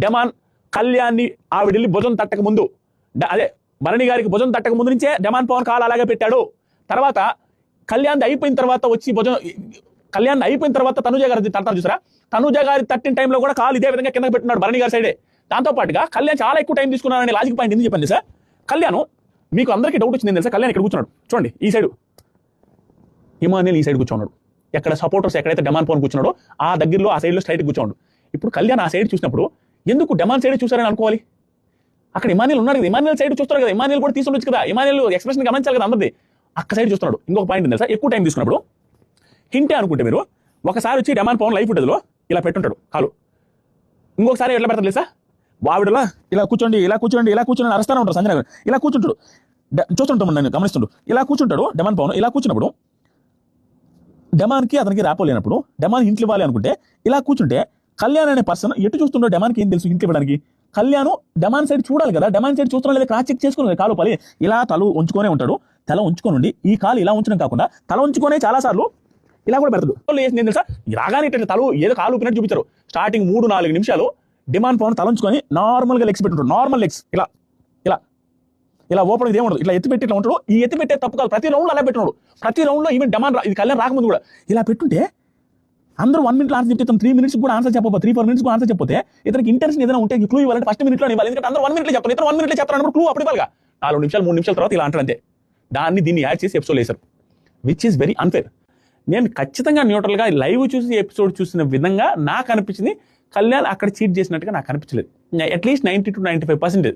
Demon కళ్యాణ్ని ఆవిడెళ్ళి భుజం తట్టక ముందు అదే భరణి గారికి భుజం తట్టక ముందు నుంచే డెమాన్ పవన్ కాలు అలాగే పెట్టాడు. తర్వాత కళ్యాణ్ అయిపోయిన తర్వాత వచ్చి కళ్యాణ్ అయిపోయిన తర్వాత తనుజ గారి తట్టారు చూసారా, తనుజ గారి తట్టిన టైంలో కూడా కాలు ఇదే విధంగా కిందకి పెట్టున్నాడు భరణి గారి సైడే. దాంతో పాటుగా కళ్యాణ్ చాలా ఎక్కువ టైం తీసుకున్నారని లాజిక్ పాయింట్ ఎందుకు చెప్పండి సార్. కళ్యాణ్ మీకు అందరికీ డౌట్ వచ్చింది తెలుసా, కళ్యాణ్ ఇక్కడ కూర్చున్నాడు చూడండి, ఈ సైడ్ ఇమాన్యుల్ ఈ సైడ్ కూర్చున్నాడు, ఎక్కడ సపోర్టర్స్ ఎక్కడైతే డెమాన్ పవన్ కూర్చున్నాడు ఆ దగ్గరలో ఆ సైడ్లో స్ట్రైట్ కూర్చోండు. ఇప్పుడు కళ్యాణ్ ఆ సైడ్ చూసినప్పుడు ఎందుకు డెమాన్ సైడ్ చూసారని అనుకోవాలి, అక్కడ ఇమాన్యుల్ ఉన్నారు కదా, ఇమాన్యుల్ సైడ్ చూస్తారు కదా, ఇమాన్యుల్ కూడా తీసుకుండొచ్చు కదా, ఇమాన్యుల్ ఎక్స్ప్రెషన్ గమనించాలి కదా అందరిది, అక్క సైడ్ చూస్తున్నాడు. ఇంకొక పాయింట్ తెలుసా, ఎక్కువ టైం తీసుకున్నప్పుడు హింటే అనుకుంటే మీరు ఒకసారి వచ్చి డెమాన్ పవన్ లైఫ్ ఉంటుందిలో ఇలా పెట్టుంటాడు కాలు, ఇంకొకసారి ఎట్లా పెడతారు తెలుసా, వావిడలా ఇలా కూర్చోండి ఇలా కూర్చోండి ఇలా కూర్చొని అరుస్తూనే ఉంటారు సంజయ్ గారు, ఇలా కూర్చుంటాడు చూస్తుంటాం నేను గమనిస్తుంటాడు, ఇలా కూర్చుంటాడు డెమాన్ పవన్. ఇలా కూర్చున్నప్పుడు డెమాన్కి అతనికి ర్యాపో లేనప్పుడు డెమాన్ హింట్లు ఇవ్వాలి అనుకుంటే ఇలా కూర్చుంటే కళ్యాణ్ అనే పర్సన్ ఎటు చూస్తుండో డెమాన్కి ఏం తెలుసు హింట్లు ఇవ్వడానికి, కళ్యాణ్ డెమాన్ సైడ్ చూడాలి కదా, డెమాన్ సైడ్ చూస్తున్నా లేదా క్రాస్ చెక్ చేసుకుని కాలు పలి ఇలా తల ఉంచుకొనే ఉంటాడు, తల ఉంచుకొని ఈ కాలు ఇలా ఉంచడం కాకుండా తల ఉంచుకొనే చాలా సార్లు ఇలా కూడా పెడతాడు. నేను తెలుసా రాగానే ఇట్లా తల ఏదో కాలు ఊపినట్టు చూపించారు. స్టార్టింగ్ 3-4 నిమిషాలు డెమాన్ పవన్ తల ఉంచుకొని నార్మల్గా లెగ్స్ పెట్టుంటాడు, నార్మల్ లెగ్స్ ఇలా ఇలా ఇలా ఓపెన్ ఇదే ఉండదు, ఇట్లా ఎత్తి పెట్టి ఇట్లా ఉంటాడు. ఈ ఎత్తి పెట్టే తప్పు కాదు, ప్రతి రౌండ్లో అలా పెట్టున్నాడు, ప్రతి రౌండ్లో ఈవెన్ డెమాన్ ఇది కళ్యాణ్ రాకముందు కూడా ఇలా పెట్టుంటే అందరూ 1 minute ఆన్సర్ చెప్తే 3 minutes కూడా ఆన్సర్ చెప్పబోతే 3-4 minutes కూడా ఆన్సర్ చెప్పితే ఇతనికి ఇంటెన్షన్ ఏదైనా ఉంటే క్లూ ఇవ్వాలంటే ఫస్ట్ మినిట్లో ఇవ్వాలి, ఎందుకంటే అందరూ 1 minute చెప్తారు, ఇతను 1 minute చెప్తారు క్లూ అప్పుడు ఇవ్వాలిగా. 4 నిమిషాలు 3 నిమిషాల తర్వాత ఇలా అంటారు అంతే, దీన్ని యాడ్ చేసి ఎపిసోడ్ వేశారు, విచ్ ఈస్ వెరీ అన్ఫేర్. నేను ఖచ్చితంగా న్యూట్రల్గా లైవ్ చూసి ఎపిసోడ్ చూసిన విధంగా నాకు అనిపించింది, కళ్యాణ్ అక్కడ చీట్ చేసినట్టుగా నాకు అనిపించలేదు. At least 90 to 95%